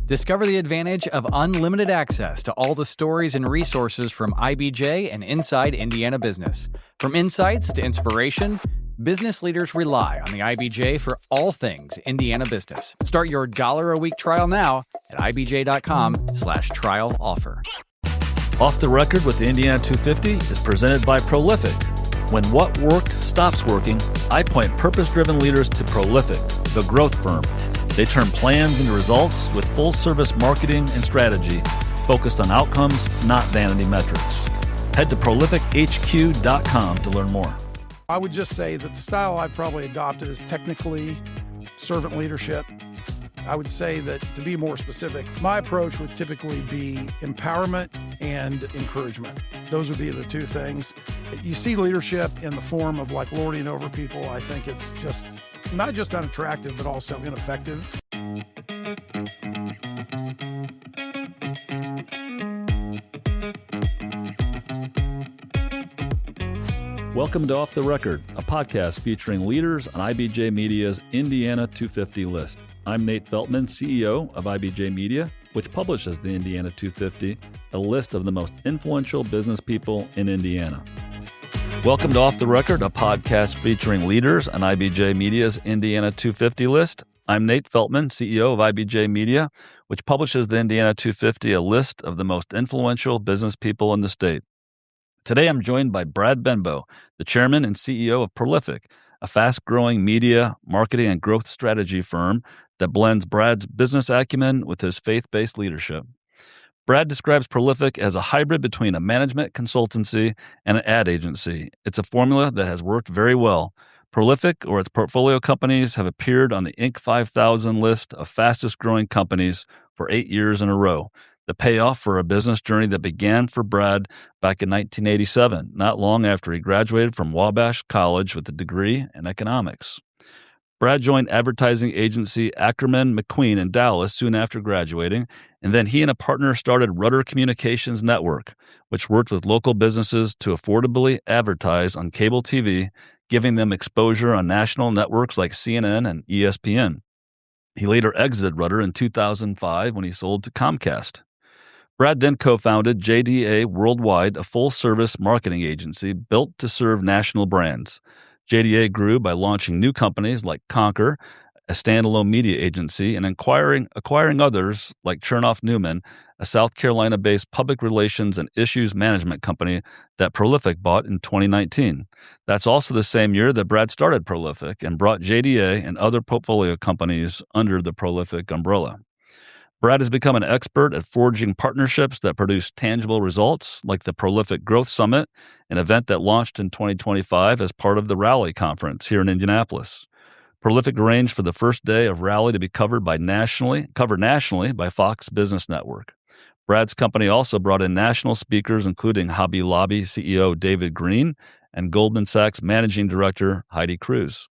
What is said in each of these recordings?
Discover the advantage of unlimited access to all the stories and resources from IBJ and inside Indiana business. From insights to inspiration, business leaders rely on the IBJ for all things Indiana business. Start your $1 a week trial now at ibj.com/trial offer. Off the Record with the Indiana 250 is presented by Prolific. When what worked stops working, I point purpose-driven leaders to Prolific, the growth firm. They turn plans into results with full-service marketing and strategy focused on outcomes, not vanity metrics. Head to prolifichq.com to learn more. I would just say that the style I've probably adopted is technically servant leadership. I would say that, to be more specific, my approach would typically be empowerment and encouragement. Those would be the two things. You see leadership in the form of like lording over people. I think it's just not just unattractive, but also ineffective. Welcome to Off the Record, a podcast featuring leaders on IBJ Media's Indiana 250 list. I'm Nate Feltman, CEO of IBJ Media, which publishes the Indiana 250, a list of the most influential business people in Indiana. Welcome to Off the Record, a podcast featuring leaders on IBJ Media's Indiana 250 list. I'm Nate Feltman, CEO of IBJ Media, which publishes the Indiana 250, a list of the most influential business people in the state. Today, I'm joined by Brad Benbow, the chairman and CEO of Prolific, a fast-growing media, marketing, and growth strategy firm that blends Brad's business acumen with his faith-based leadership. Brad describes Prolific as a hybrid between a management consultancy and an ad agency. It's a formula that has worked very well. Prolific, or its portfolio companies, have appeared on the Inc. 5000 list of fastest-growing companies for 8 years in a row. The payoff for a business journey that began for Brad back in 1987, not long after he graduated from Wabash College with a degree in economics. Brad joined advertising agency Ackerman McQueen in Dallas soon after graduating, and then he and a partner started Rudder Communications Network, which worked with local businesses to affordably advertise on cable TV, giving them exposure on national networks like CNN and ESPN. He later exited Rudder in 2005 when he sold to Comcast. Brad then co-founded JDA Worldwide, a full-service marketing agency built to serve national brands. JDA grew by launching new companies like Conquer, a standalone media agency, and acquiring others like Chernoff Newman, a South Carolina-based public relations and issues management company that Prolific bought in 2019. That's also the same year that Brad started Prolific and brought JDA and other portfolio companies under the Prolific umbrella. Brad has become an expert at forging partnerships that produce tangible results, like the Prolific Growth Summit, an event that launched in 2025 as part of the Rally Conference here in Indianapolis. Prolific arranged for the first day of Rally to be covered nationally by Fox Business Network. Brad's company also brought in national speakers, including Hobby Lobby CEO David Green and Goldman Sachs Managing Director Heidi Cruz.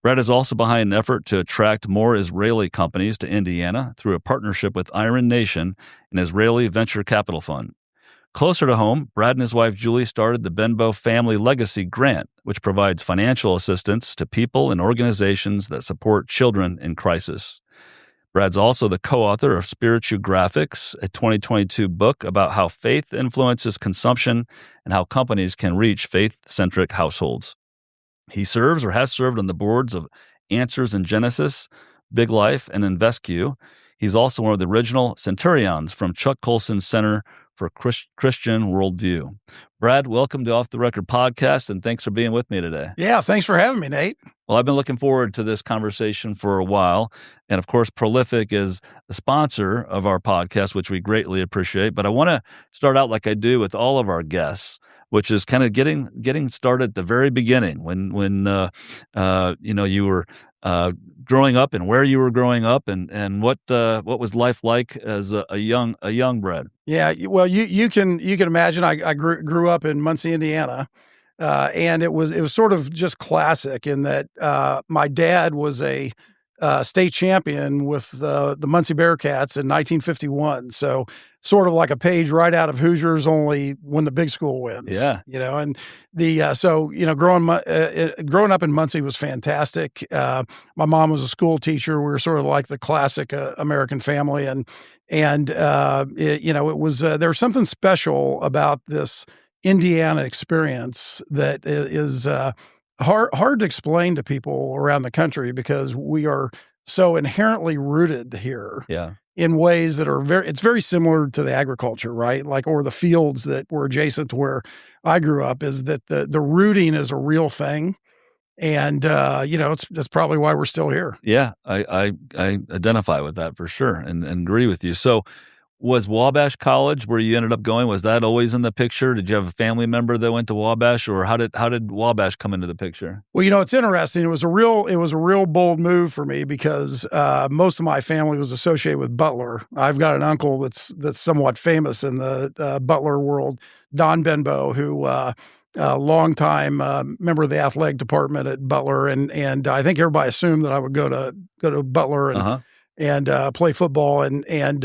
Brad is also behind an effort to attract more Israeli companies to Indiana through a partnership with Iron Nation, an Israeli venture capital fund. Closer to home, Brad and his wife Julie started the Benbow Family Legacy Grant, which provides financial assistance to people and organizations that support children in crisis. Brad's also the co-author of Spiritual Graphics, a 2022 book about how faith influences consumption and how companies can reach faith-centric households. He serves or has served on the boards of Answers in Genesis, Big Life, and InvestQ. He's also one of the original Centurions from Chuck Colson's Center for Christian Worldview. Brad, welcome to Off the Record podcast, and thanks for being with me today. Yeah, thanks for having me, Nate. Well, I've been looking forward to this conversation for a while, and of course, Prolific is the sponsor of our podcast, which we greatly appreciate. But I want to start out like I do with all of our guests, which is kind of getting started at the very beginning when you were growing up and where you were growing up and what was life like as a young Brad. Yeah, well, you can imagine. I grew up in Muncie, Indiana, and it was sort of just classic in that my dad was a state champion with the Muncie Bearcats in 1951. So sort of like a page right out of Hoosiers, only when the big school wins. Yeah. And growing up in Muncie was fantastic. My mom was a school teacher. We were sort of like the classic American family, it was there was something special about this Indiana experience that is hard to explain to people around the country because we are so inherently rooted here. Yeah. In ways that it's very similar to the agriculture, right? Like, or the fields that were adjacent to where I grew up, is that the rooting is a real thing. And, that's probably why we're still here. Yeah. I identify with that for sure and agree with you. So was Wabash College, where you ended up going, was that always in the picture? Did you have a family member that went to Wabash, or how did Wabash come into the picture? Well, it's interesting. It was a real bold move for me because most of my family was associated with Butler. I've got an uncle that's somewhat famous in the Butler world, Don Benbow, who a longtime member of the athletic department at Butler, and I think everybody assumed that I would go to Butler and play football and.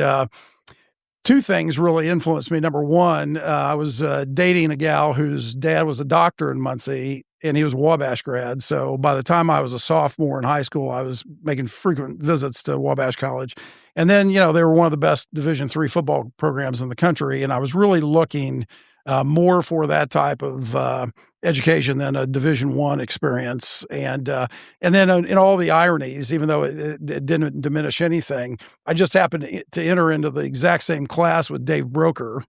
Two things really influenced me. Number one, I was dating a gal whose dad was a doctor in Muncie, and he was a Wabash grad. So by the time I was a sophomore in high school, I was making frequent visits to Wabash College. And then, they were one of the best Division III football programs in the country, and I was really looking more for that type of education than a Division I experience. And then in all the ironies, even though it didn't diminish anything, I just happened to enter into the exact same class with Dave Broker,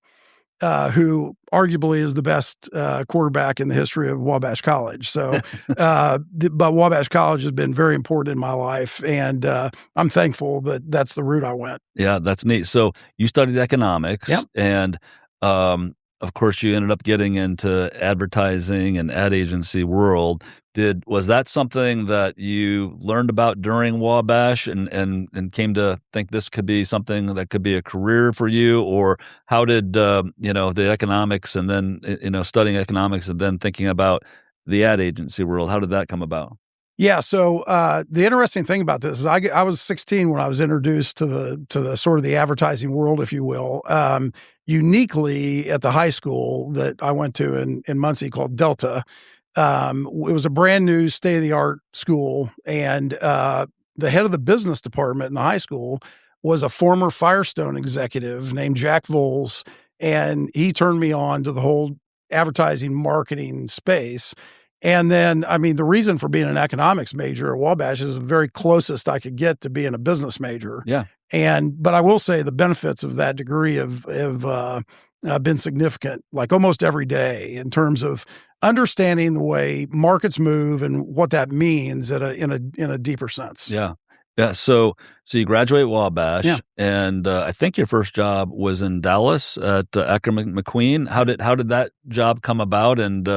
who arguably is the best quarterback in the history of Wabash College. So, but Wabash College has been very important in my life, and I'm thankful that that's the route I went. Yeah, that's neat. So you studied economics, Yep. And of course, you ended up getting into advertising and ad agency world. Was that something that you learned about during Wabash and came to think this could be something that could be a career for you? Or how did, the economics and then, studying economics and then thinking about the ad agency world, how did that come about? Yeah. So the interesting thing about this is I was 16 when I was introduced to the sort of the advertising world, if you will. Uniquely at the high school that I went to in Muncie called Delta. It was a brand new state-of-the-art school, and the head of the business department in the high school was a former Firestone executive named Jack Voles, and he turned me on to the whole advertising marketing space. And then, the reason for being an economics major at Wabash is the very closest I could get to being a business major. Yeah. But I will say the benefits of that degree have been significant, like almost every day, in terms of understanding the way markets move and what that means in a deeper sense. Yeah. Yeah. So you graduate Wabash, Yeah. and I think your first job was in Dallas at Ackerman McQueen. How did that job come about? And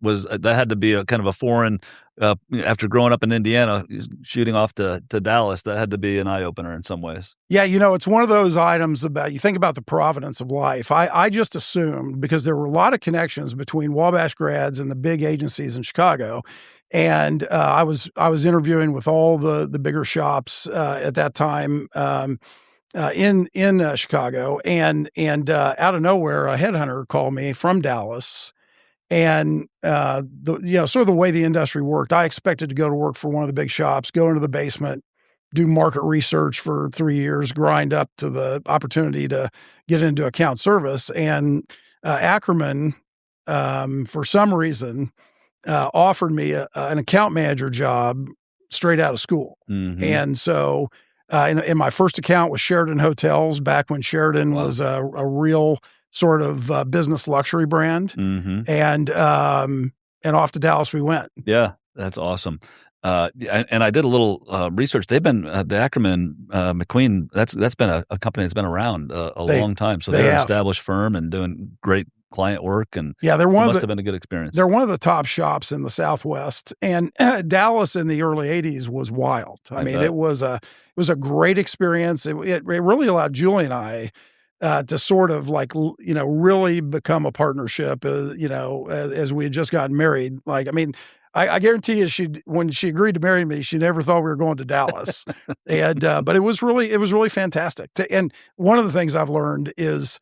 was that had to be a kind of a foreign after growing up in Indiana, shooting off to Dallas? That had to be an eye opener in some ways. Yeah, it's one of those items about you think about the providence of life. I just assumed, because there were a lot of connections between Wabash grads and the big agencies in Chicago. And I was interviewing with all the bigger shops at that time in Chicago, and out of nowhere, a headhunter called me from Dallas, and sort of the way the industry worked, I expected to go to work for one of the big shops, go into the basement, do market research for 3 years, grind up to the opportunity to get into account service, and Ackerman, for some reason, offered me an account manager job straight out of school. Mm-hmm. And so in my first account was Sheraton Hotels, back when Sheraton was a real sort of business luxury brand. Mm-hmm. And off to Dallas we went. Yeah, that's awesome. And I did a little research. They've been the Ackerman McQueen. That's been a company that's been around a long time. So they're an established firm and doing great client work, and must have been a good experience. They're one of the top shops in the Southwest, and Dallas in the early '80s was wild. I mean, it was a great experience. It really allowed Julie and I to sort of really become a partnership. As we had just gotten married. I guarantee you, when she agreed to marry me, she never thought we were going to Dallas. And but it was really fantastic. And one of the things I've learned is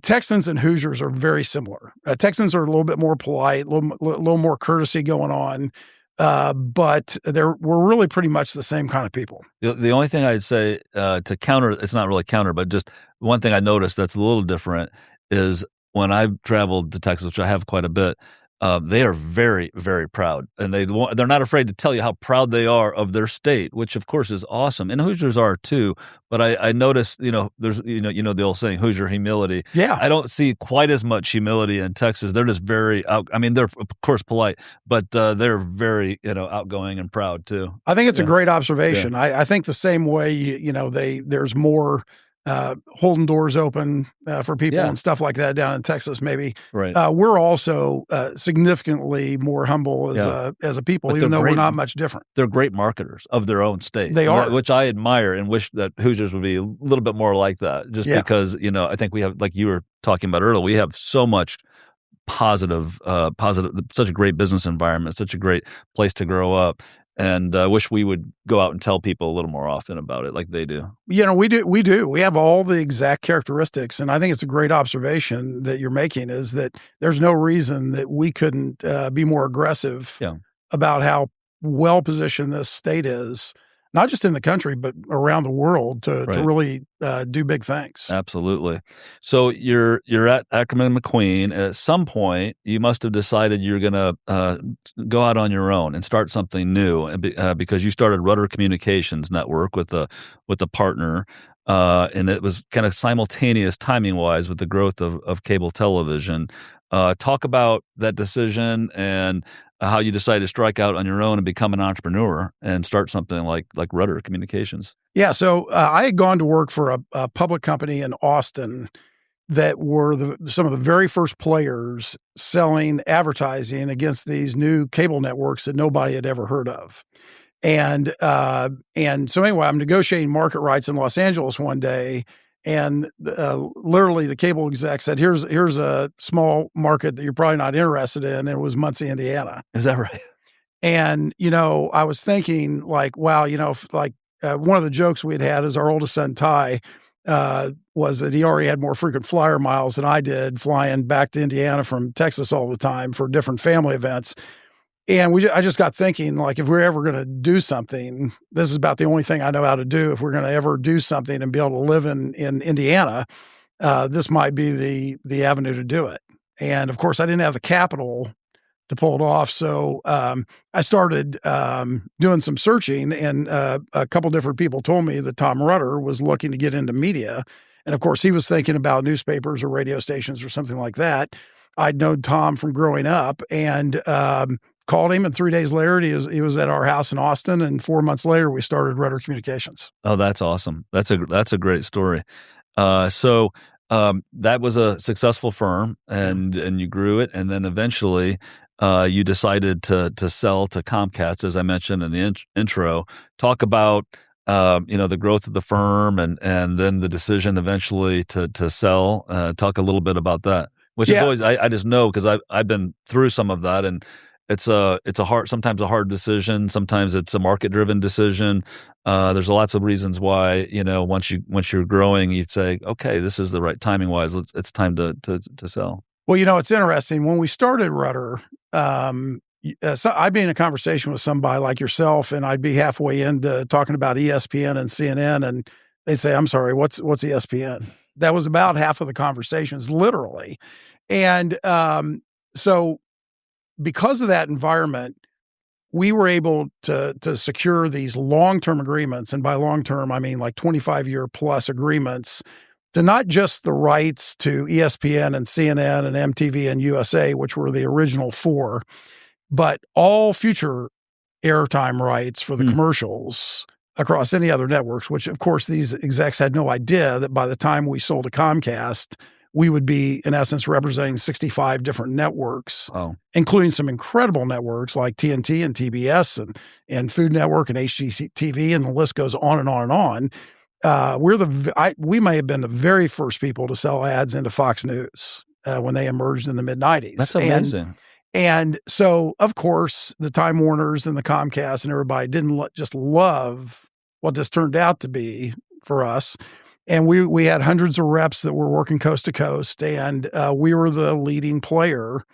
Texans and Hoosiers are very similar. Texans are a little bit more polite, a little more courtesy going on, but we're really pretty much the same kind of people. The only thing I'd say to counter, it's not really counter, but just one thing I noticed that's a little different is when I've traveled to Texas, which I have quite a bit, they are very, very proud, and they're not afraid to tell you how proud they are of their state, which of course is awesome. And Hoosiers are too. But I noticed, there's the old saying, Hoosier humility. Yeah, I don't see quite as much humility in Texas. They're just very they're of course polite, but they're very outgoing and proud too. I think it's a great observation. Yeah. I think the same way. There's more holding doors open for people and stuff like that down in Texas, maybe. Right. We're also significantly more humble as a people, even though we're not much different. They're great marketers of their own state. They are. Which I admire and wish that Hoosiers would be a little bit more like that, just because, I think we have, like you were talking about earlier, we have so much positive, such a great business environment, such a great place to grow up. And I wish we would go out and tell people a little more often about it like they do. We do. We have all the exact characteristics. And I think it's a great observation that you're making, is that there's no reason that we couldn't be more aggressive about how well-positioned this state is, not just in the country, but around the world to really do big things. Absolutely. So you're at Ackerman McQueen. At some point, you must have decided you're going to go out on your own and start something new, because you started Rudder Communications Network with a partner, and it was kind of simultaneous timing-wise with the growth of cable television. Talk about that decision and how you decided to strike out on your own and become an entrepreneur and start something like Rudder Communications. Yeah, so I had gone to work for a public company in Austin that were some of the very first players selling advertising against these new cable networks that nobody had ever heard of. And so anyway, I'm negotiating market rights in Los Angeles one day, and literally the cable exec said, here's a small market that you're probably not interested in. And it was Muncie, Indiana. Is that right? And, I was thinking like, wow, one of the jokes we had as our oldest son, Ty, was that he already had more frequent flyer miles than I did, flying back to Indiana from Texas all the time for different family events. And I just got thinking, like, if we're ever going to do something, this is about the only thing I know how to do. If we're going to ever do something and be able to live in Indiana, this might be the avenue to do it. And of course, I didn't have the capital to pull it off. So I started doing some searching, and a couple different people told me that Tom Rudder was looking to get into media. And of course, he was thinking about newspapers or radio stations or something like that. I'd known Tom from growing up, and called him, and 3 days later, he was at our house in Austin, and 4 months later, we started Rudder Communications. Oh, that's awesome. That's a great story. So that was a successful firm, and you grew it, and then eventually you decided to sell to Comcast, as I mentioned in the intro. Talk about the growth of the firm, and then the decision eventually to sell. Talk a little bit about that, which is always I just know because I've been through some of that, and it's sometimes a hard decision. Sometimes it's a market-driven decision. There's lots of reasons why, once you're growing, you'd say, okay, this is the right timing-wise. It's time to sell. Well, it's interesting. When we started Rudder, so I'd be in a conversation with somebody like yourself, and I'd be halfway into talking about ESPN and CNN, and they'd say, I'm sorry, what's ESPN? That was about half of the conversations, literally. And so because of that environment, we were able to secure these long-term agreements. And by long-term, I mean like 25-year plus agreements to not just the rights to ESPN and CNN and MTV and USA, which were the original four, but all future airtime rights for the commercials across any other networks, which of course these execs had no idea that by the time we sold to Comcast, we would be, in essence, representing 65 different networks, including some incredible networks like TNT and TBS and Food Network and HGTV, and the list goes on and on and on. We may have been the very first people to sell ads into Fox News when they emerged in the mid-'90s. That's amazing. And so, of course, the Time Warners and the Comcast and everybody didn't just love what this turned out to be for us. And we had hundreds of reps that were working coast to coast, and we were the leading player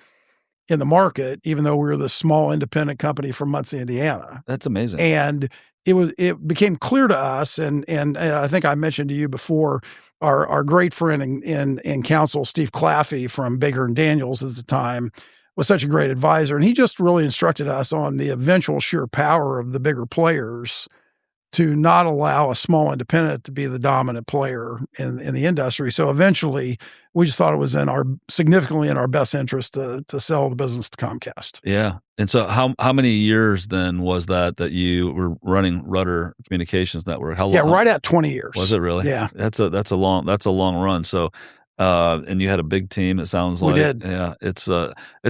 in the market, even though we were the small independent company from Muncie, Indiana. That's amazing. And it became clear to us, and I think I mentioned to you before, our great friend in counsel, Steve Claffey from Baker and Daniels at the time, was such a great advisor. And he just really instructed us on the eventual sheer power of the bigger players to not allow a small independent to be the dominant player in the industry. So eventually we just thought it was significantly in our best interest to sell the business to Comcast. Yeah. And so how many years then was that you were running Rudder Communications Network? How long? Yeah, right at 20 years. Was it really? Yeah. That's a long run. So and you had a big team, it sounds like. We did. Yeah. It's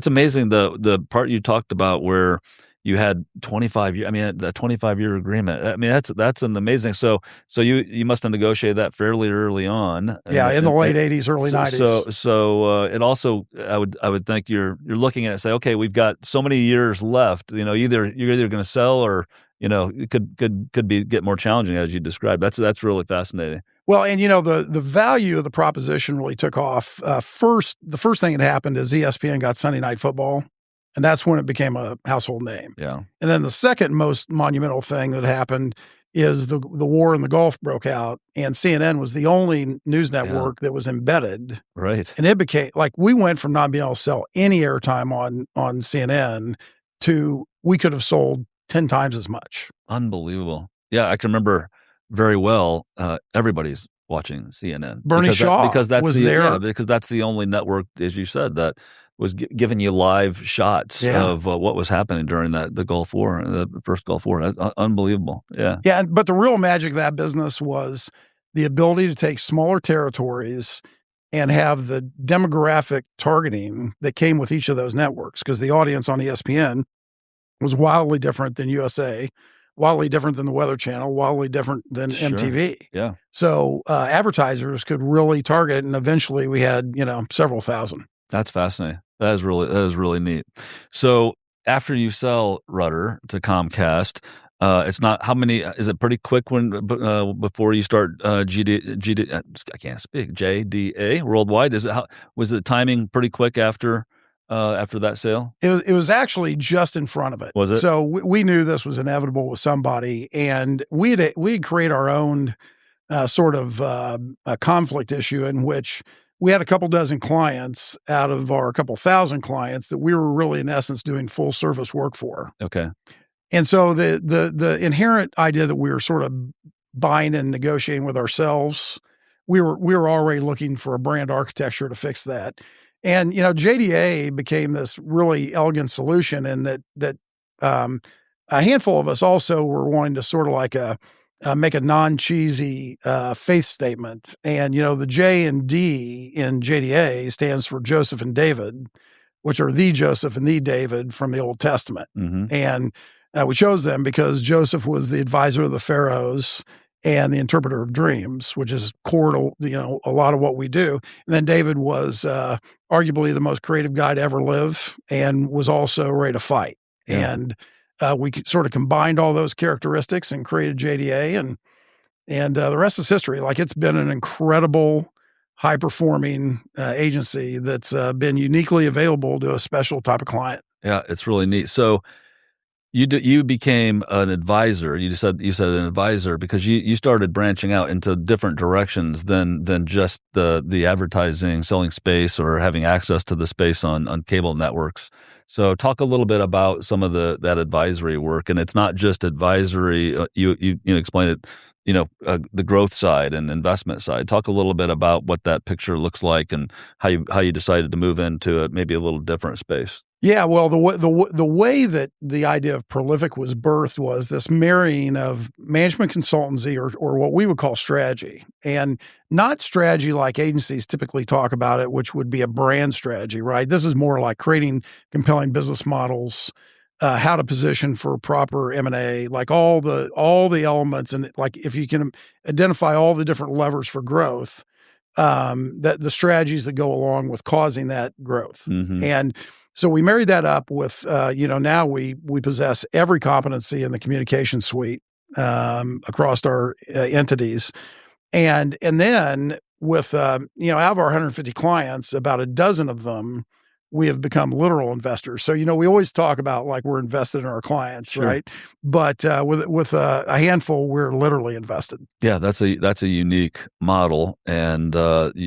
amazing the part you talked about where you had 25 years. I mean, that 25-year agreement. I mean, that's an amazing. So you must have negotiated that fairly early on. Yeah, in the late 80s, early 90s. So it also, I would think you're looking at it and say, okay, we've got so many years left. You know, you're either going to sell or it could get more challenging as you described. That's really fascinating. Well, and the value of the proposition really took off. The first thing that happened is ESPN got Sunday Night Football. And that's when it became a household name. Yeah. And then the second most monumental thing that happened is the war in the Gulf broke out, and CNN was the only news network that was embedded. Right. And it became like we went from not being able to sell any airtime on CNN to we could have sold 10 times as much. Unbelievable. Yeah, I can remember very well. Everybody's watching CNN. Bernie Shaw because that's was there. Yeah, because that's the only network, as you said, that was giving you live shots of what was happening during the Gulf War, the first Gulf War. That's unbelievable. Yeah. Yeah. But the real magic of that business was the ability to take smaller territories and have the demographic targeting that came with each of those networks, because the audience on ESPN was wildly different than USA, wildly different than the Weather Channel, wildly different than MTV. Yeah. So advertisers could really target, and eventually we had, several thousand. That's fascinating. That is really neat. So after you sell Rudder to Comcast, it's not how many? Is it pretty quick before you start JDA worldwide? Was the timing pretty quick after that sale? It was actually just in front of it. Was it? So we knew this was inevitable with somebody, and we'd create our own sort of a conflict issue in which we had a couple dozen clients out of our couple thousand clients that we were really, in essence, doing full service work for. Okay. And so the inherent idea that we were sort of buying and negotiating with ourselves, we were already looking for a brand architecture to fix that. And, JDA became this really elegant solution, and that a handful of us also were wanting to sort of like make a non-cheesy faith statement. And, the J and D in JDA stands for Joseph and David, which are the Joseph and the David from the Old Testament. Mm-hmm. And we chose them because Joseph was the advisor of the pharaohs and the interpreter of dreams, which is core to, a lot of what we do. And then David was arguably the most creative guy to ever live and was also ready to fight. Yeah. And we sort of combined all those characteristics and created JDA, and the rest is history. Like, it's been an incredible, high-performing agency that's been uniquely available to a special type of client. Yeah, it's really neat. So you became an advisor. You said an advisor because you started branching out into different directions than just the advertising, selling space, or having access to the space on cable networks. So talk a little bit about some of that advisory work. And it's not just advisory. You explained it, the growth side and investment side. Talk a little bit about what that picture looks like and how you decided to move into maybe a little different space. Yeah, well, the way that the idea of Prolific was birthed was this marrying of management consultancy or what we would call strategy, and not strategy like agencies typically talk about it, which would be a brand strategy, right? This is more like creating compelling business models, how to position for proper M&A, like all the elements, and like if you can identify all the different levers for growth, that the strategies that go along with causing that growth. Mm-hmm. And So we married that up with, now we possess every competency in the communication suite across our entities. And then with, out of our 150 clients, about a dozen of them, we have become literal investors. So, we always talk about like we're invested in our clients, Sure. right? But with a handful, we're literally invested. Yeah, that's a unique model, and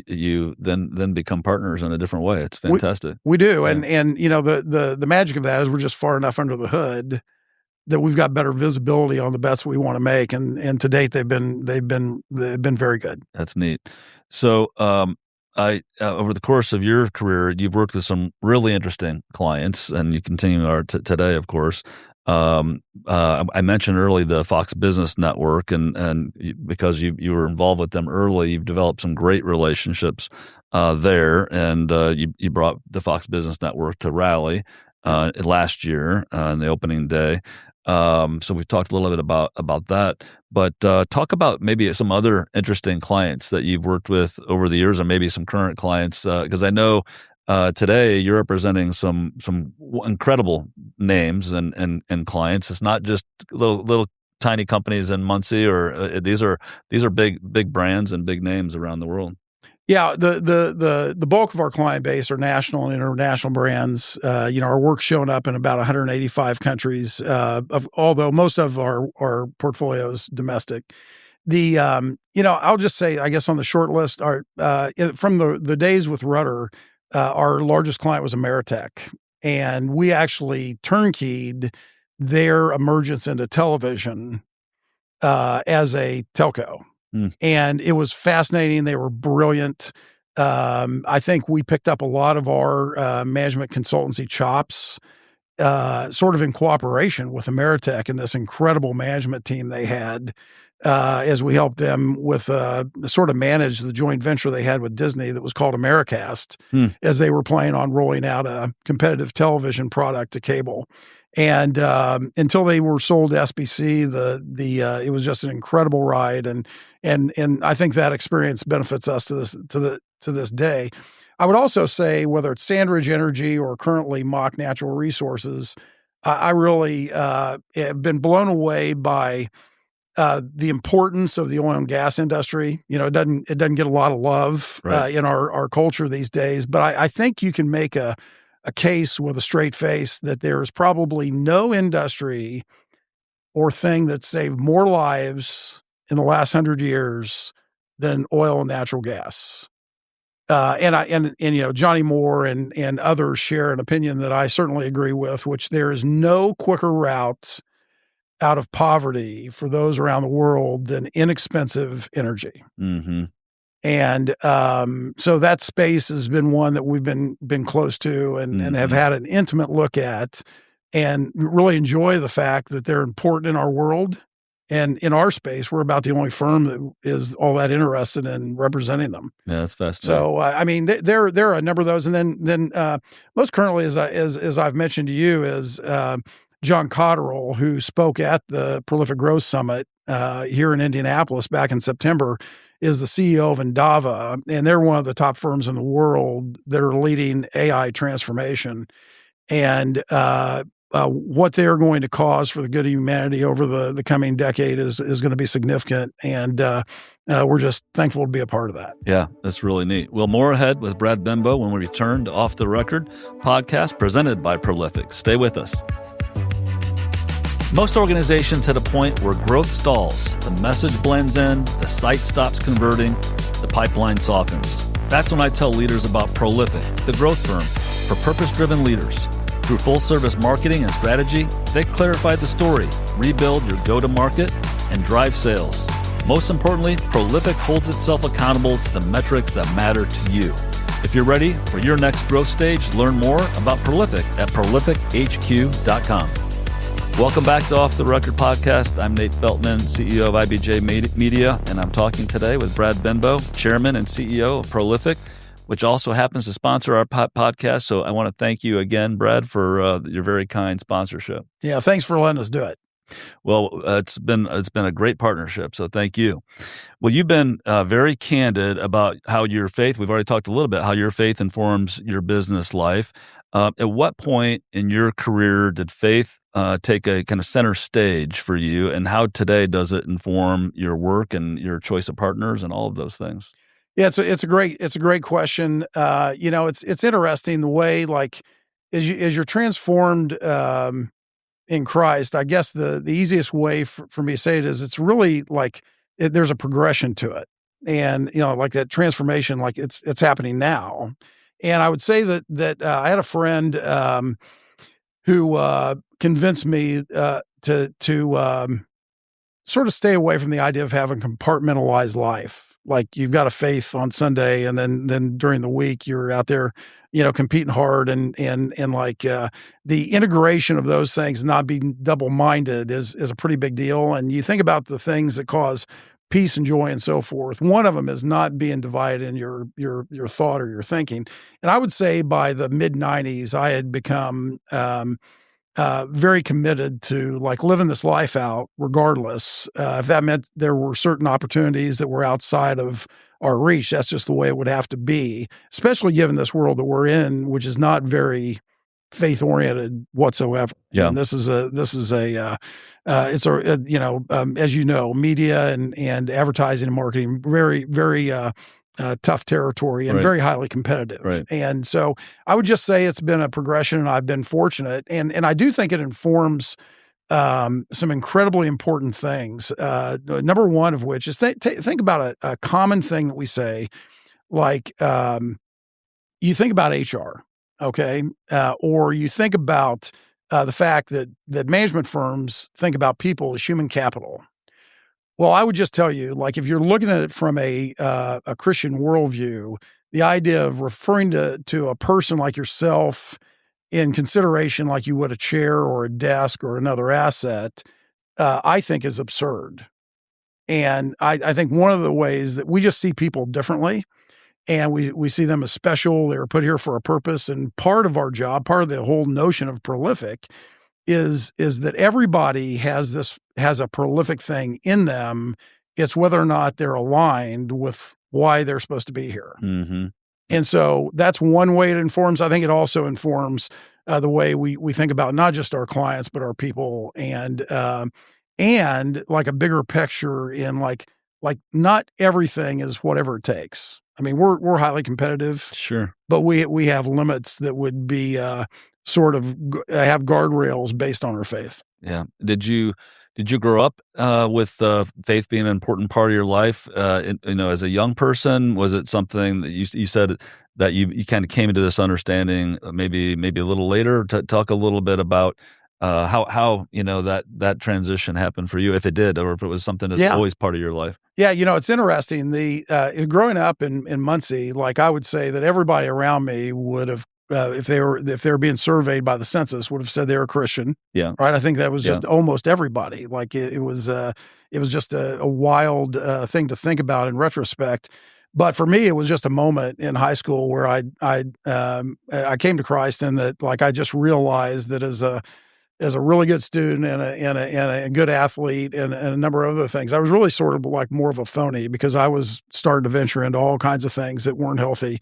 you then become partners in a different way. It's fantastic. We do, Yeah. and the magic of that is we're just far enough under the hood that we've got better visibility on the bets we want to make, and to date they've been very good. That's neat. So, over the course of your career, you've worked with some really interesting clients, and you continue today, of course. I mentioned early the Fox Business Network, and because you were involved with them early, you've developed some great relationships there, and you brought the Fox Business Network to Raleigh last year on the opening day. So we've talked a little bit about that, but talk about maybe some other interesting clients that you've worked with over the years, or maybe some current clients, because I know today you're representing some incredible names and clients. It's not just little tiny companies in Muncie, or these are big brands and big names around the world. Yeah, the bulk of our client base are national and international brands. Our work's shown up in about 185 countries. Although most of our portfolio is domestic. I'll just say, I guess on the short list, from the days with Rudder, our largest client was Ameritech, and we actually turnkeyed their emergence into television as a telco. And it was fascinating. They were brilliant. I think we picked up a lot of our management consultancy chops, sort of in cooperation with Ameritech and this incredible management team they had, as we helped them with sort of manage the joint venture they had with Disney that was called Americast, as they were planning on rolling out a competitive television product to cable. And until they were sold to SBC, it was just an incredible ride, and I think that experience benefits us to this day. I would also say, whether it's Sandridge Energy or currently Mock Natural Resources, I really have been blown away by the importance of the oil and gas industry. It doesn't get a lot of love in our culture these days, but I think you can make a case with a straight face that there is probably no industry or thing that saved more lives in the last 100 years than oil and natural gas. And Johnny Moore and others share an opinion that I certainly agree with, which there is no quicker route out of poverty for those around the world than inexpensive energy. Mm-hmm. And so that space has been one that we've been close to and have had an intimate look at, and really enjoy the fact that they're important in our world. And in our space, we're about the only firm that is all that interested in representing them. Yeah, that's fascinating. So, there are a number of those. And then most currently, as I've mentioned to you, is John Cotterill, who spoke at the Prolific Growth Summit here in Indianapolis back in September, is the CEO of Endava, and they're one of the top firms in the world that are leading AI transformation. And what they're going to cause for the good of humanity over the coming decade is going to be significant, and we're just thankful to be a part of that. Yeah, that's really neat. Well, more ahead with Brad Benbow when we return to Off the Record podcast presented by Prolific. Stay with us. Most organizations hit a point where growth stalls, the message blends in, the site stops converting, the pipeline softens. That's when I tell leaders about Prolific, the growth firm for purpose-driven leaders. Through full-service marketing and strategy, they clarify the story, rebuild your go-to-market, and drive sales. Most importantly, Prolific holds itself accountable to the metrics that matter to you. If you're ready for your next growth stage, learn more about Prolific at prolifichq.com. Welcome back to Off the Record podcast. I'm Nate Feltman, CEO of IBJ Media, and I'm talking today with Brad Benbow, Chairman and CEO of Prolific, which also happens to sponsor our podcast. So I want to thank you again, Brad, for your very kind sponsorship. Yeah, thanks for letting us do it. Well, it's been a great partnership, so thank you. Well, you've been very candid about how your faith, we've already talked a little bit, how your faith informs your business life. At what point in your career did faith take a kind of center stage for you, and how today does it inform your work and your choice of partners and all of those things? Yeah, it's a great question. It's interesting the way, like, as you're transformed in Christ. I guess the easiest way for me to say it is it's really like there's a progression to it, and like that transformation, like it's happening now. And I would say that I had a friend who convinced me to sort of stay away from the idea of having compartmentalized life. Like you've got a faith on Sunday, and then during the week you're out there, competing hard, and like the integration of those things, not being double-minded, is a pretty big deal. And you think about the things that cause peace and joy and so forth. One of them is not being divided in your thought or your thinking. And I would say by the mid-90s, I had become very committed to like living this life out regardless. If that meant there were certain opportunities that were outside of our reach, that's just the way it would have to be, especially given this world that we're in, which is not very faith oriented whatsoever. Yeah. And it's as you know, media and advertising and marketing, very, very, tough territory and Right. very highly competitive. Right. And so I would just say it's been a progression, and I've been fortunate. And I do think it informs some incredibly important things. Number one of which is think about a common thing that we say, like you think about HR, okay? Or you think about the fact that management firms think about people as human capital. Well, I would just tell you, like, if you're looking at it from a Christian worldview, the idea of referring to a person like yourself in consideration like you would a chair or a desk or another asset, I think is absurd. And I think one of the ways that we just see people differently, and we see them as special, they were put here for a purpose. And part of our job, part of the whole notion of prolific is that everybody has a prolific thing in them. It's whether or not they're aligned with why they're supposed to be here. Mm-hmm. And so that's one way it informs. I think it also informs the way we think about not just our clients, but our people, and like a bigger picture in like not everything is whatever it takes. I mean, we're highly competitive, Sure. but we have limits that would be sort of have guardrails based on our faith. Yeah. Did you grow up with faith being an important part of your life? As a young person, was it something that you said that you kind of came into this understanding maybe a little later? Talk a little bit about how that transition happened for you, if it did, or if it was something that's always part of your life. Yeah, it's interesting. Growing up in Muncie, like I would say that everybody around me would have, if they were being surveyed by the census, would have said they were Christian. Yeah. Right. I think that was just almost everybody. Like it was just a wild thing to think about in retrospect. But for me, it was just a moment in high school where I came to Christ, and that like I just realized that as a really good student and a good athlete and a number of other things, I was really sort of like more of a phony, because I was starting to venture into all kinds of things that weren't healthy.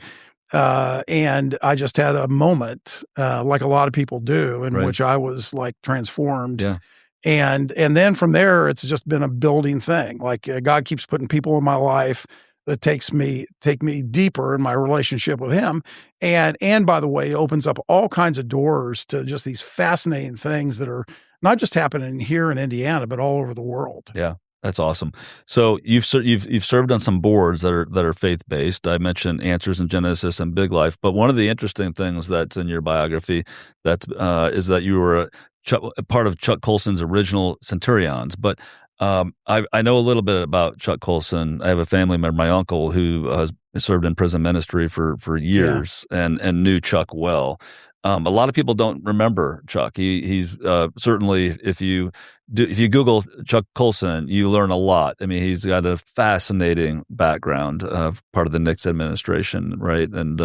And I just had a moment, like a lot of people do, in which I was like transformed. Yeah. And then from there, it's just been a building thing. Like God keeps putting people in my life that take me deeper in my relationship with him. And by the way, opens up all kinds of doors to just these fascinating things that are not just happening here in Indiana, but all over the world. Yeah. That's awesome. So you've served on some boards that are faith-based. I mentioned Answers in Genesis and Big Life, but one of the interesting things that's in your biography is that you were a part of Chuck Colson's original Centurions. But I know a little bit about Chuck Colson. I have a family member, my uncle, who served in prison ministry for years and knew Chuck well. A lot of people don't remember Chuck. He's certainly, if you Google Chuck Colson, you learn a lot. I mean, he's got a fascinating background, part of the Nixon administration, right, and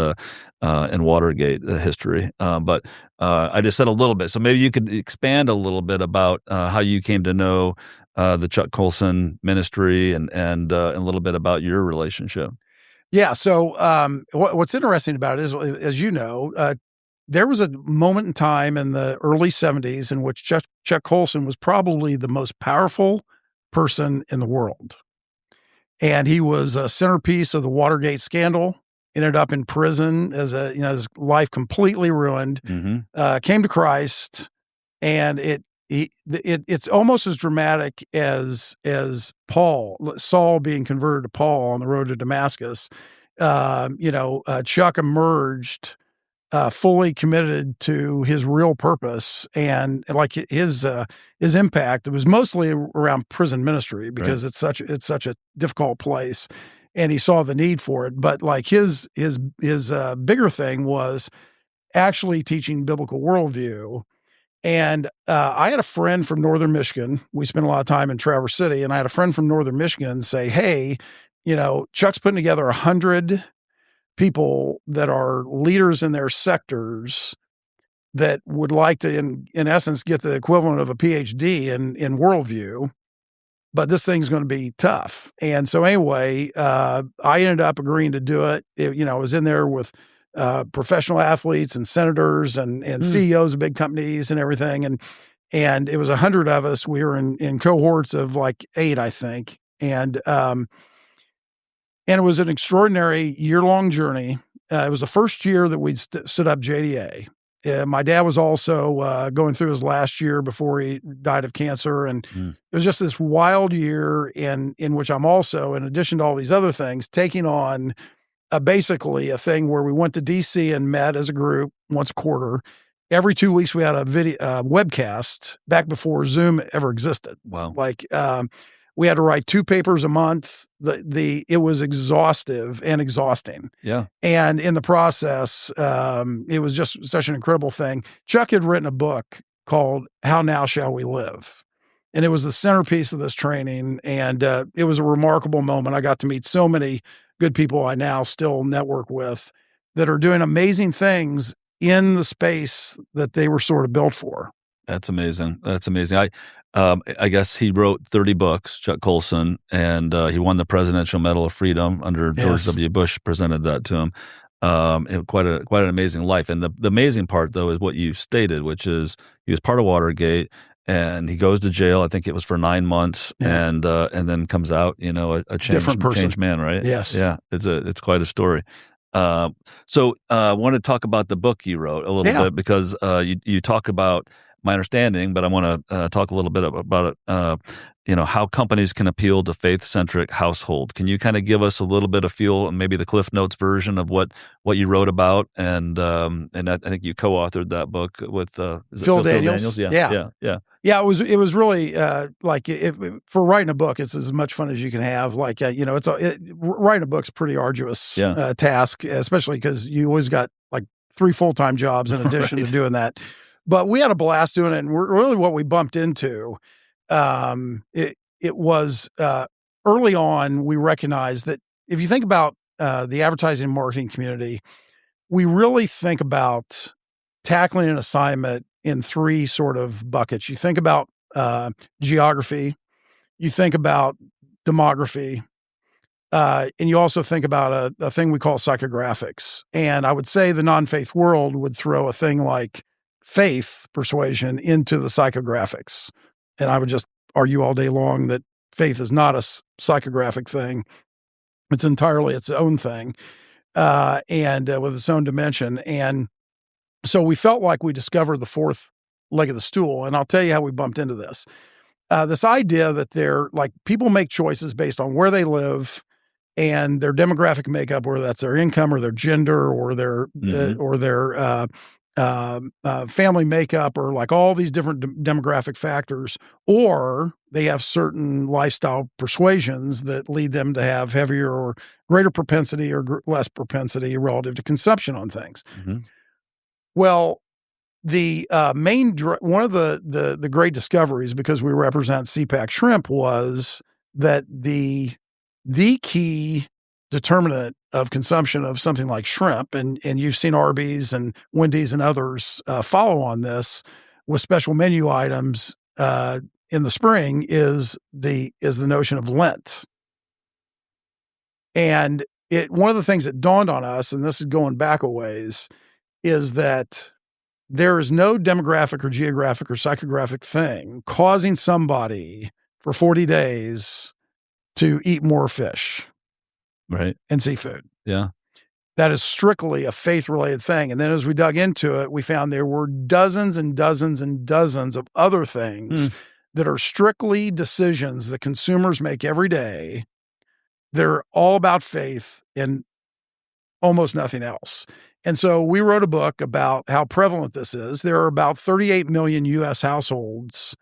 Watergate history. But I just said a little bit, so maybe you could expand a little bit about how you came to know the Chuck Colson ministry and a little bit about your relationship. Yeah. So what's interesting about it is, as you know, there was a moment in time in the early 70s in which Chuck Colson was probably the most powerful person in the world. And he was a centerpiece of the Watergate scandal, ended up in prison as his life completely ruined, came to Christ. And it's almost as dramatic as Saul being converted to Paul on the road to Damascus. Chuck emerged fully committed to his real purpose, and like his impact, it was mostly around prison ministry because it's such a difficult place, and he saw the need for it. But like his bigger thing was actually teaching biblical worldview. And I had a friend from Northern Michigan. We spent a lot of time in Traverse City, and I had a friend from Northern Michigan say, "Hey, Chuck's putting together 100 people that are leaders in their sectors that would like to, in essence, get the equivalent of a PhD in worldview, but this thing's going to be tough." And so anyway, I ended up agreeing to do it. I was in there with professional athletes and senators and CEOs of big companies and everything. And it was 100 of us. We were in cohorts of like 8, I think. And it was an extraordinary year-long journey. It was the first year that we'd stood up JDA. My dad was also going through his last year before he died of cancer. And it was just this wild year in which I'm also, in addition to all these other things, taking on basically a thing where we went to DC and met as a group once a quarter. Every 2 weeks we had a video webcast back before Zoom ever existed. Wow. Like we had to write 2 papers a month. It was exhaustive and exhausting. Yeah. And in the process, it was just such an incredible thing. Chuck had written a book called How Now Shall We Live? And it was the centerpiece of this training. And it was a remarkable moment. I got to meet so many good people I now still network with that are doing amazing things in the space that they were sort of built for. That's amazing. That's amazing. I guess he wrote 30 books, Chuck Colson, and he won the Presidential Medal of Freedom under George W. Bush, presented that to him. Quite an amazing life. And the amazing part, though, is what you stated, which is he was part of Watergate, and he goes to jail. I think it was for 9 months, and then comes out, a changed man, right? Yes. Yeah. It's quite a story. So I want to talk about the book you wrote a little bit, because you talk about my understanding, but I want to talk a little bit about it. How companies can appeal to faith-centric household. Can you kind of give us a little bit of feel, and maybe the Cliff Notes version of what you wrote about? And I think you co-authored that book with Phil Daniels. Yeah. It was really for writing a book, it's as much fun as you can have. Like writing a book's a pretty arduous task, especially because you always got like 3 full-time jobs in addition to doing that. But we had a blast doing it, and really what we bumped into. It was early on, we recognized that if you think about the advertising and marketing community, we really think about tackling an assignment in 3 sort of buckets. You think about geography, you think about demography, and you also think about a thing we call psychographics. And I would say the non-faith world would throw a thing like faith persuasion into the psychographics. And I would just argue all day long that faith is not a psychographic thing. It's entirely its own thing, and with its own dimension. And so we felt like we discovered the 4th leg of the stool. And I'll tell you how we bumped into this. This idea that people make choices based on where they live and their demographic makeup, whether that's their income or their gender or their family makeup, or like all these different demographic factors, or they have certain lifestyle persuasions that lead them to have heavier or greater propensity or less propensity relative to consumption on things. Mm-hmm. Well, the one of the great discoveries, because we represent CPAC shrimp, was that the key determinant of consumption of something like shrimp, and you've seen Arby's and Wendy's and others follow on this with special menu items in the spring, is the notion of Lent. And one of the things that dawned on us, and this is going back a ways, is that there is no demographic or geographic or psychographic thing causing somebody for 40 days to eat more fish. Right. And seafood. Yeah. That is strictly a faith-related thing. and then as we dug into it, we found there were dozens and dozens and dozens of other things that are strictly decisions that consumers make every day. They're all about faith and almost nothing else. And so we wrote a book about how prevalent this is. There are about 38 million U.S. households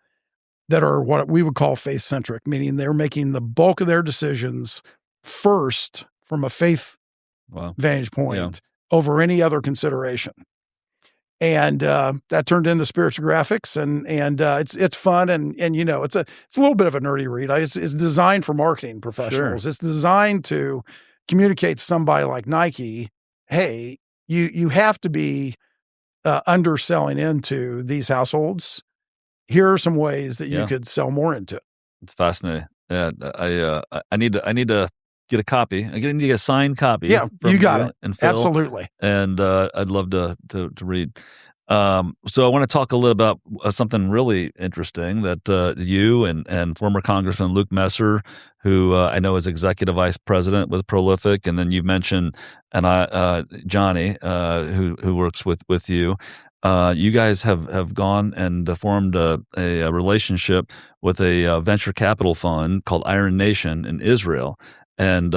that are what we would call faith-centric, meaning they're making the bulk of their decisions first from a faith vantage point over any other consideration. And that turned into Spiritual Graphics, and it's fun, and it's a little bit of a nerdy read. It's designed for marketing professionals. Sure. It's designed to communicate to somebody like Nike, hey, you have to be underselling into these households. Here are some ways that you could sell more into. It's fascinating. Yeah, I need to get a copy. I need to get a signed copy. Yeah, from you got it. And Phil, absolutely. And I'd love to read. So I want to talk a little about something really interesting that you and former Congressman Luke Messer, who I know is executive vice president with Prolific, and then you mentioned Johnny, who works with you. You guys have gone and formed a relationship with a venture capital fund called Iron Nation in Israel. And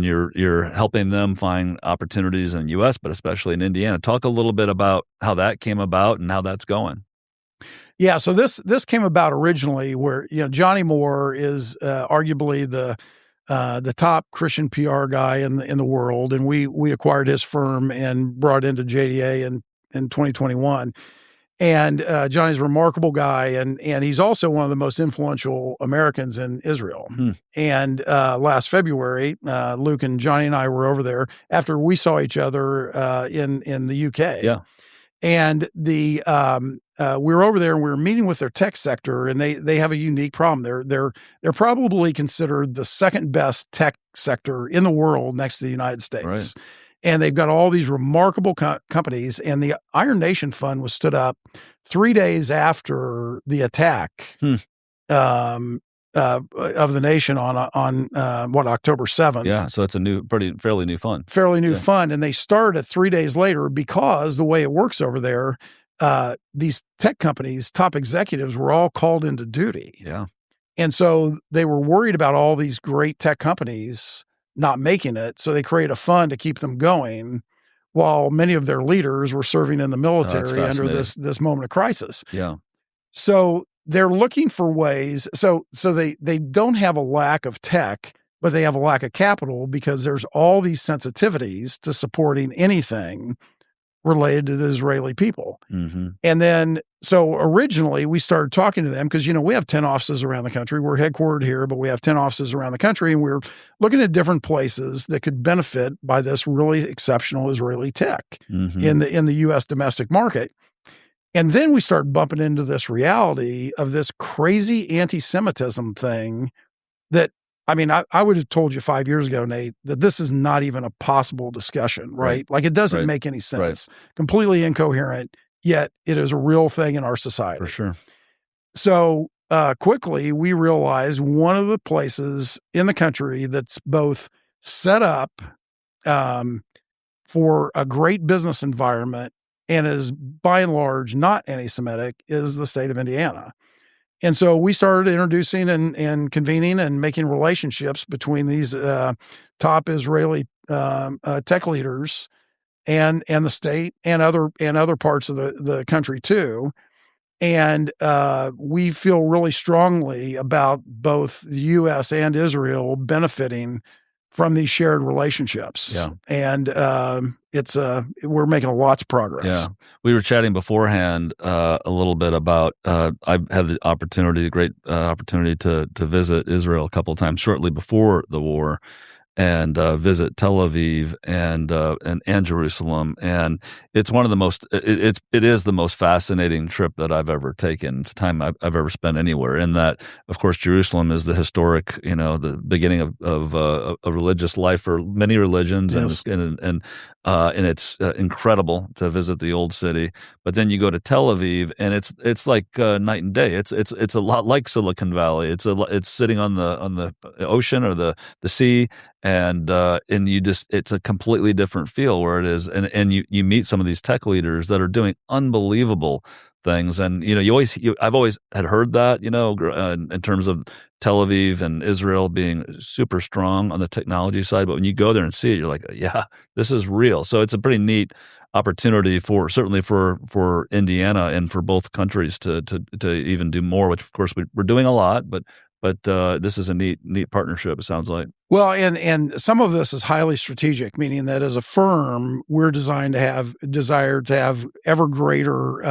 you're helping them find opportunities in the U.S., but especially in Indiana. Talk a little bit about how that came about and how that's going. Yeah, so this came about originally where Johnny Moore is arguably the top Christian PR guy in the world, and we acquired his firm and brought into JDA in 2021. And Johnny's a remarkable guy, and he's also one of the most influential Americans in Israel. And last February, Luke and Johnny and I were over there after we saw each other in the UK. Yeah. And we were over there and we were meeting with their tech sector, and they have a unique problem. They're probably considered the second best tech sector in the world next to the United States. Right. And they've got all these remarkable companies. And the Iron Nation Fund was stood up 3 days after the attack of the nation on October 7th. Yeah, so it's a fairly new fund. Fairly new fund. And they started 3 days later because the way it works over there, these tech companies, top executives were all called into duty. Yeah. And so they were worried about all these great tech companies not making it, so they create a fund to keep them going while many of their leaders were serving in the military under this moment of crisis. Yeah. So they're looking for ways. So they don't have a lack of tech, but they have a lack of capital because there's all these sensitivities to supporting anything related to the Israeli people. Mm-hmm. And then, so originally we started talking to them because, we have 10 offices around the country. We're headquartered here, but we have 10 offices around the country, and we're looking at different places that could benefit by this really exceptional Israeli tech in the U.S. domestic market. And then we start bumping into this reality of this crazy anti-Semitism thing that, I would have told you 5 years ago, Nate, that this is not even a possible discussion, right? Like it doesn't make any sense. Completely incoherent, yet it is a real thing in our society. For sure. So quickly, we realized one of the places in the country that's both set up for a great business environment and is by and large not anti-Semitic is the state of Indiana. And so we started introducing and convening and making relationships between these top Israeli tech leaders and the state and other parts of the country too. And we feel really strongly about both the U.S. and Israel benefiting from these shared relationships. Yeah. And we're making lots of progress. Yeah. We were chatting beforehand a little bit about, I've had the great opportunity to visit Israel a couple of times shortly before the war, and visit Tel Aviv and Jerusalem, and it's one of the most it is the most fascinating trip that I've ever taken. It's time I've ever spent anywhere. In that, of course, Jerusalem is the historic, the beginning of a religious life for many religions, Yes. and it's incredible to visit the old city. But then you go to Tel Aviv, and it's like night and day. It's a lot like Silicon Valley. It's sitting on the ocean or the sea. And it's a completely different feel where it is. And you meet some of these tech leaders that are doing unbelievable things. And, I've always had heard that, in terms of Tel Aviv and Israel being super strong on the technology side. But when you go there and see it, you're like, yeah, this is real. So it's a pretty neat opportunity certainly for Indiana and for both countries to even do more, which of course we're doing a lot, but this is a neat partnership, it sounds like. Well, and some of this is highly strategic, meaning that as a firm, we're desired to have ever greater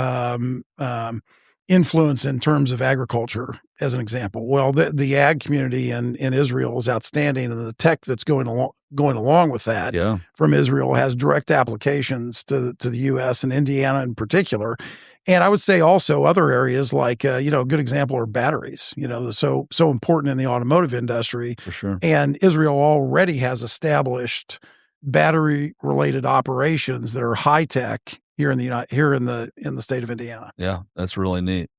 influence in terms of agriculture, as an example. Well, the ag community in Israel is outstanding, and the tech that's going along with that from Israel has direct applications to the U.S. and Indiana in particular. And I would say also other areas like, a good example are batteries, so important in the automotive industry. For sure. And Israel already has established battery-related operations that are high-tech here in the state of Indiana. Yeah, that's really neat.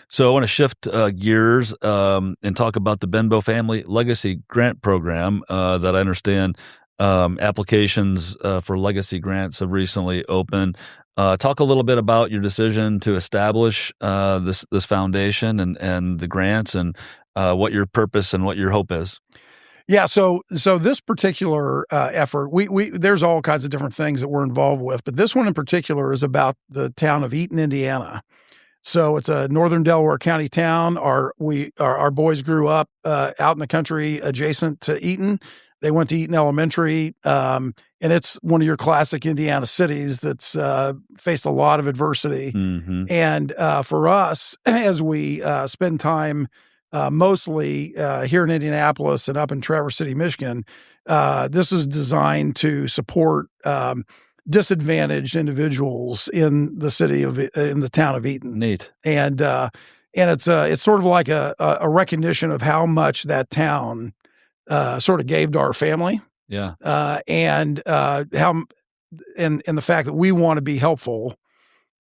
So I want to shift gears and talk about the Benbow Family Legacy Grant Program that I understand applications for legacy grants have recently opened. Talk a little bit about your decision to establish this foundation and the grants, and what your purpose and what your hope is. Yeah, so this particular effort, we there's all kinds of different things that we're involved with, but this one in particular is about the town of Eaton, Indiana. So it's a northern Delaware County town. Our boys grew up out in the country adjacent to Eaton. They went to Eaton Elementary, and it's one of your classic Indiana cities that's faced a lot of adversity. Mm-hmm. And for us, as we spend time mostly here in Indianapolis and up in Traverse City, Michigan, this is designed to support disadvantaged individuals in the town of Eaton. Neat. And it's sort of like a recognition of how much that town sort of gave to our family. Yeah. And the fact that we want to be helpful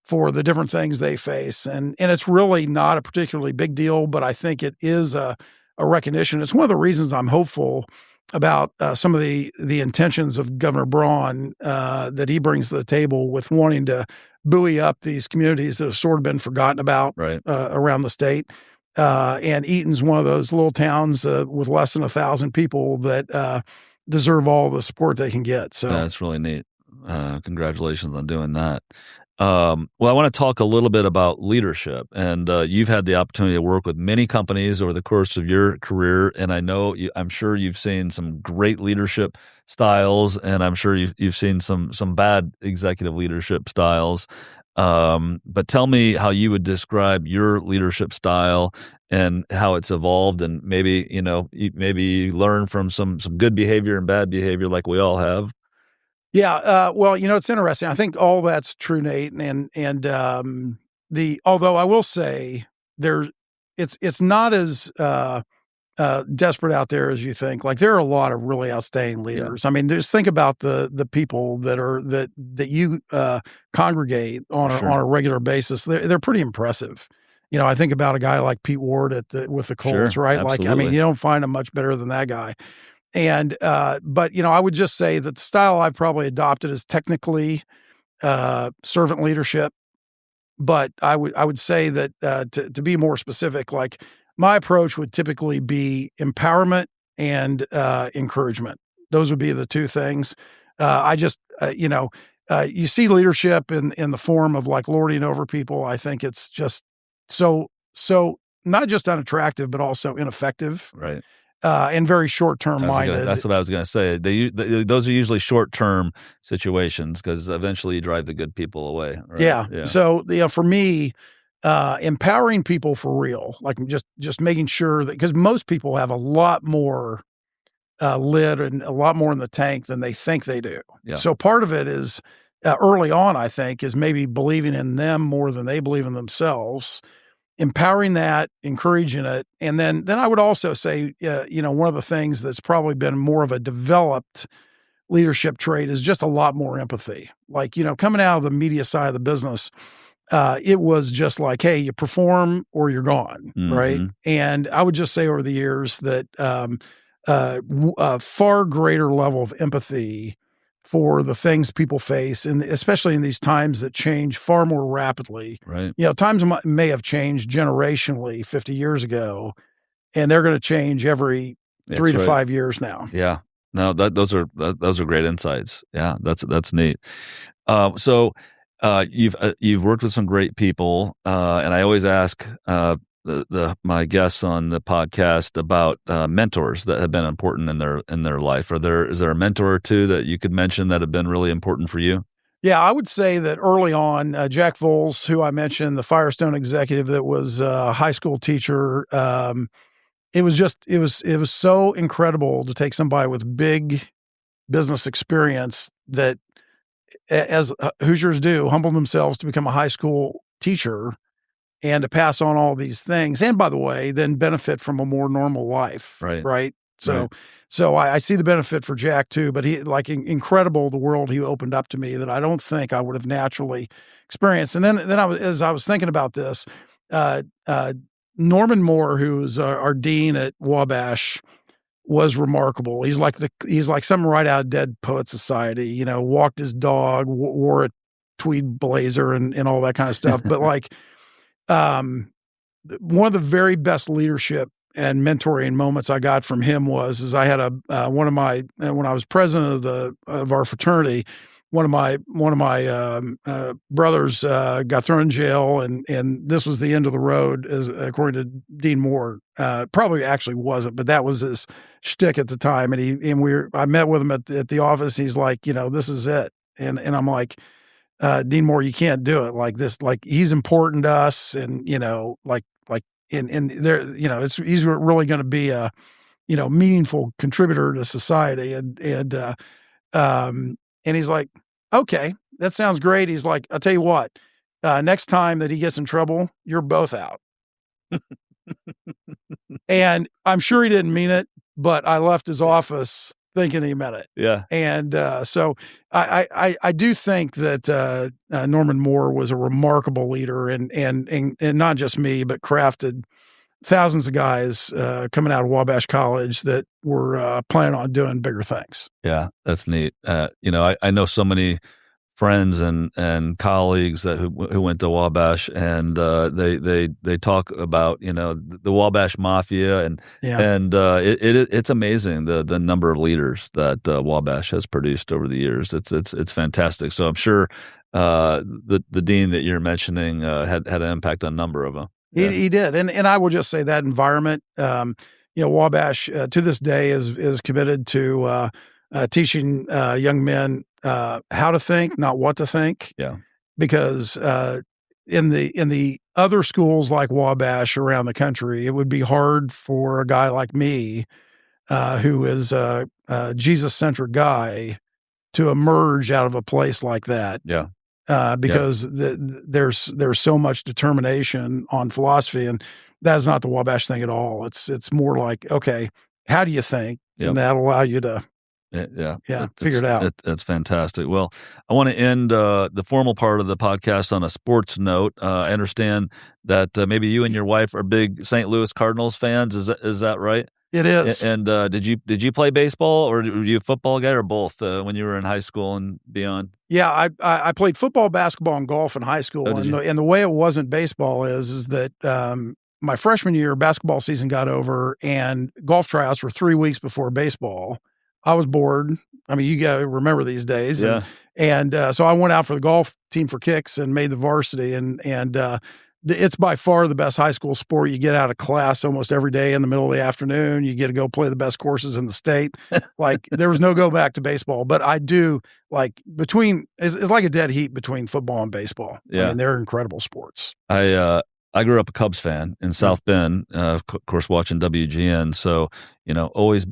for the different things they face. And it's really not a particularly big deal, but I think it is a recognition. It's one of the reasons I'm hopeful about some of the intentions of Governor Braun that he brings to the table with wanting to buoy up these communities that have sort of been forgotten about around the state. And Eaton's one of those little towns with less than 1,000 people that deserve all the support they can get. So that's really neat. Congratulations on doing that. Well, I want to talk a little bit about leadership, and you've had the opportunity to work with many companies over the course of your career, and I'm sure you've seen some great leadership styles, and I'm sure you've seen some bad executive leadership styles. But tell me how you would describe your leadership style and how it's evolved, and maybe you learn from some good behavior and bad behavior like we all have. Yeah. Well, it's interesting. I think all that's true, Nate. And although I will say it's not as desperate out there as you think. Like there are a lot of really outstanding leaders. Yeah. I mean, just think about the people that you congregate on a regular basis. They're pretty impressive. I think about a guy like Pete Ward with the Colts, right? Absolutely. Like, I mean, you don't find him much better than that guy. And, but, I would just say that the style I've probably adopted is technically servant leadership. But I would say that to be more specific, like my approach would typically be empowerment and encouragement. Those would be the two things. I just, you see leadership in the form of like lording over people. I think it's just so not just unattractive, but also ineffective. Right. And very short-term minded. That's what I was going to say. Those are usually short-term situations because eventually you drive the good people away. Right? Yeah. So, for me, empowering people for real, like just making sure that, because most people have a lot more lid and a lot more in the tank than they think they do. Yeah. So part of it is early on, I think, is maybe believing in them more than they believe in themselves. Empowering that, encouraging it. And then I would also say, one of the things that's probably been more of a developed leadership trait is just a lot more empathy. Like, coming out of the media side of the business, it was just like, hey, you perform or you're gone, right? And I would just say over the years that a far greater level of empathy for the things people face, and especially in these times that change far more rapidly. Right. Times may have changed generationally 50 years ago, and they're going to change every 3 to 5 years now. Yeah. No, those are great insights. Yeah, that's neat. So you've worked with some great people, and I always ask my guests on the podcast about mentors that have been important in their life. Is there a mentor or two that you could mention that have been really important for you? Yeah, I would say that early on, Jack Voles, who I mentioned, the Firestone executive that was a high school teacher, it was so incredible to take somebody with big business experience that, as Hoosiers do, humble themselves to become a high school teacher and to pass on all these things. And by the way, then benefit from a more normal life. Right. So I see the benefit for Jack too, but he, like, incredible, the world he opened up to me that I don't think I would have naturally experienced. And then as I was thinking about this, Norman Moore, who is our dean at Wabash, was remarkable. He's like something right out of Dead Poet Society, walked his dog, wore a tweed blazer and all that kind of stuff. But like, one of the very best leadership and mentoring moments I got from him was I had when I was president of our fraternity, one of my brothers got thrown in jail, and this was the end of the road, as according to Dean Moore. Probably actually wasn't, but that was his shtick at the time. And I met with him at the office. He's like, this is it, and I'm like, Dean Moore, you can't do it like this. Like, he's important to us, and in there, he's really going to be a, meaningful contributor to society. And he's like, okay, that sounds great. He's like, I'll tell you what, next time that he gets in trouble, you're both out. And I'm sure he didn't mean it, but I left his office thinking he meant it. Yeah. And so I do think that Norman Moore was a remarkable leader, and not just me, but crafted thousands of guys coming out of Wabash College that were planning on doing bigger things. Yeah, that's neat. I know so many friends and colleagues who went to Wabash, and they talk about the Wabash Mafia, and it's amazing the number of leaders that Wabash has produced over the years. It's fantastic. So I'm sure the dean that you're mentioning had an impact on a number of them. Yeah. He did, and I will just say that environment. Wabash to this day is committed to teaching young men how to think, not what to think. Yeah. Because in the other schools like Wabash around the country, it would be hard for a guy like me, who is a Jesus-centric guy, to emerge out of a place like that. Yeah. Because there's so much determination on philosophy, and that's not the Wabash thing at all. It's more like, okay, how do you think? Yep. And that'll allow you to figure it out. That's fantastic. Well, I want to end the formal part of the podcast on a sports note. I understand that maybe you and your wife are big St. Louis Cardinals fans. Is that right? It is. And did you play baseball, or were you a football guy, or both when you were in high school and beyond? Yeah, I played football, basketball, and golf in high school. And the way it wasn't baseball is that my freshman year, basketball season got over, and golf tryouts were 3 weeks before baseball. I was bored, I mean, you got to remember these days. Yeah. And so I went out for the golf team for kicks and made the varsity. And it's by far the best high school sport. You get out of class almost every day in the middle of the afternoon. You get to go play the best courses in the state. Like there was no go back to baseball, but I do like it's like a dead heat between football and baseball. Yeah. I mean, they're incredible sports. I grew up a Cubs fan in South Bend, of course, watching WGN. So, always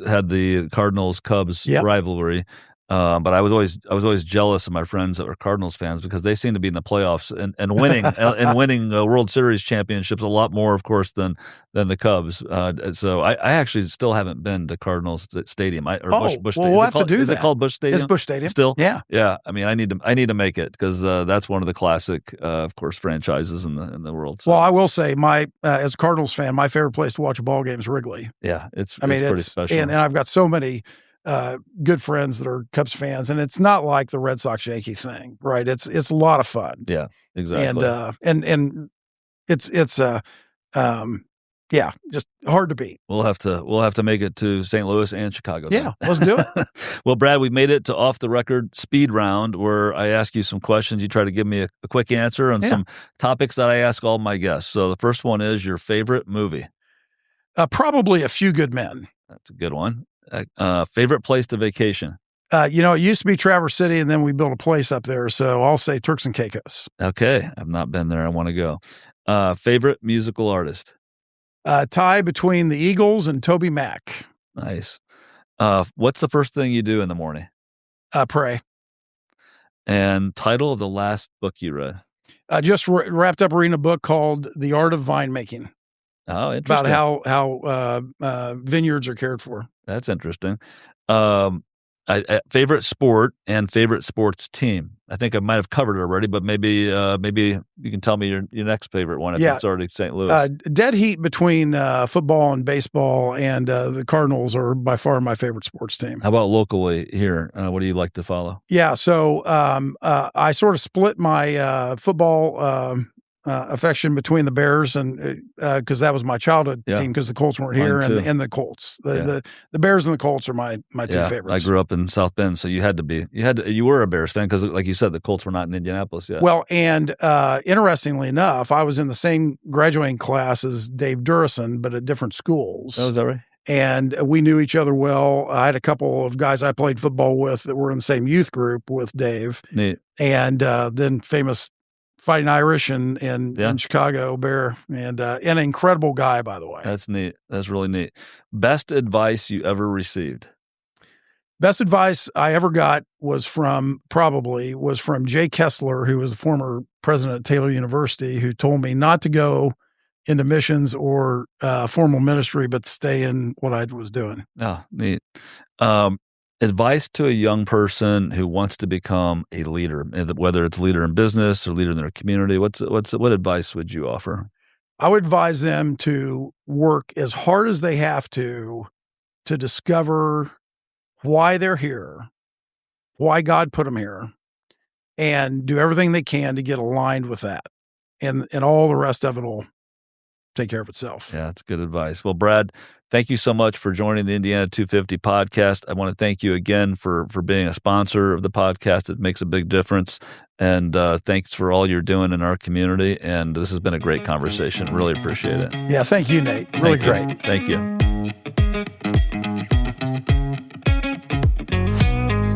had the Cardinals Cubs rivalry. But I was always jealous of my friends that were Cardinals fans because they seem to be in the playoffs and winning and winning World Series championships a lot more, of course, than the Cubs. So I actually still haven't been to Cardinals Stadium. Busch well, we'll have to do that. Is it called Busch Stadium? It's Busch Stadium. Still, yeah. I mean, I need to make it because that's one of the classic, of course, franchises in the world. So. Well, I will say, as a Cardinals fan, my favorite place to watch a ball game is Wrigley. Yeah, it's pretty special, and I've got so many good friends that are Cubs fans, and it's not like the Red Sox Yankee thing, right? It's a lot of fun. Yeah, exactly. And it's just hard to beat. We'll have to make it to St. Louis and Chicago. Yeah, let's do it. Well, Brad, we made it to Off the Record speed round where I ask you some questions. You try to give me a quick answer on some topics that I ask all my guests. So the first one is your favorite movie. Probably A Few Good Men. That's a good one. Favorite place to vacation? It used to be Traverse City, and then we built a place up there. So I'll say Turks and Caicos. Okay. I've not been there. I want to go. Favorite musical artist? Tie between the Eagles and Toby Mac. Nice. What's the first thing you do in the morning? Pray. And title of the last book you read? Just wrapped up reading a book called The Art of Winemaking. Oh, interesting. About how vineyards are cared for. That's interesting. Favorite sport and favorite sports team. I think I might have covered it already, but maybe you can tell me your next favorite one if it's already St. Louis. Dead heat between football and baseball, and the Cardinals are by far my favorite sports team. How about locally here? What do you like to follow? Yeah, so I sort of split my football affection between the Bears and because that was my childhood team because the Colts weren't here, and the Colts. The Bears and the Colts are my two favorites. I grew up in South Bend, so you were a Bears fan because, like you said, the Colts were not in Indianapolis yet. Well, and interestingly enough, I was in the same graduating class as Dave Durison, but at different schools. Oh, is that right? And we knew each other well. I had a couple of guys I played football with that were in the same youth group with Dave. Neat. And then famous Fighting Irish in Chicago Bear, and an incredible guy, by the way. That's neat. That's really neat. Best advice you ever received? Best advice I ever got was from Jay Kessler, who was the former president of Taylor University, who told me not to go into missions or formal ministry, but stay in what I was doing. Oh, neat. Advice to a young person who wants to become a leader, whether it's leader in business or leader in their community. What advice would you offer? I would advise them to work as hard as they have to discover why they're here, why God put them here, and do everything they can to get aligned with that. And all the rest of it will take care of itself. Yeah, that's good advice. Well, Brad, thank you so much for joining the Indiana 250 podcast. I want to thank you again for being a sponsor of the podcast. It makes a big difference. And thanks for all you're doing in our community. And this has been a great conversation. Really appreciate it. Yeah, thank you, Nate. Really great. Thank you.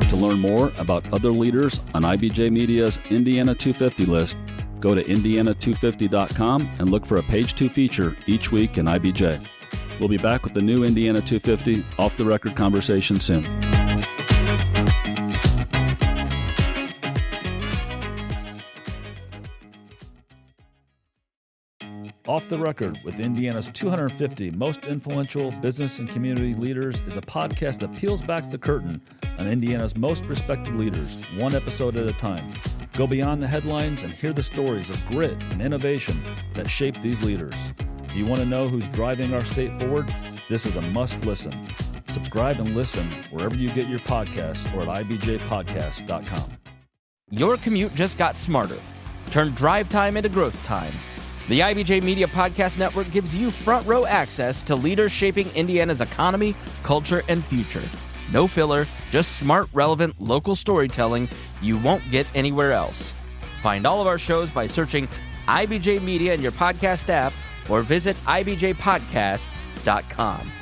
To learn more about other leaders on IBJ Media's Indiana 250 list, go to indiana250.com and look for a Page 2 feature each week in IBJ. We'll be back with the new Indiana 250 off-the-record conversation soon. Off the Record with Indiana's 250 most influential business and community leaders is a podcast that peels back the curtain on Indiana's most respected leaders, one episode at a time. Go beyond the headlines and hear the stories of grit and innovation that shape these leaders. Do you want to know who's driving our state forward? This is a must listen. Subscribe and listen wherever you get your podcasts or at ibjpodcast.com. Your commute just got smarter. Turn drive time into growth time. The IBJ Media Podcast Network gives you front row access to leaders shaping Indiana's economy, culture, and future. No filler, just smart, relevant local storytelling you won't get anywhere else. Find all of our shows by searching IBJ Media in your podcast app or visit ibjpodcasts.com.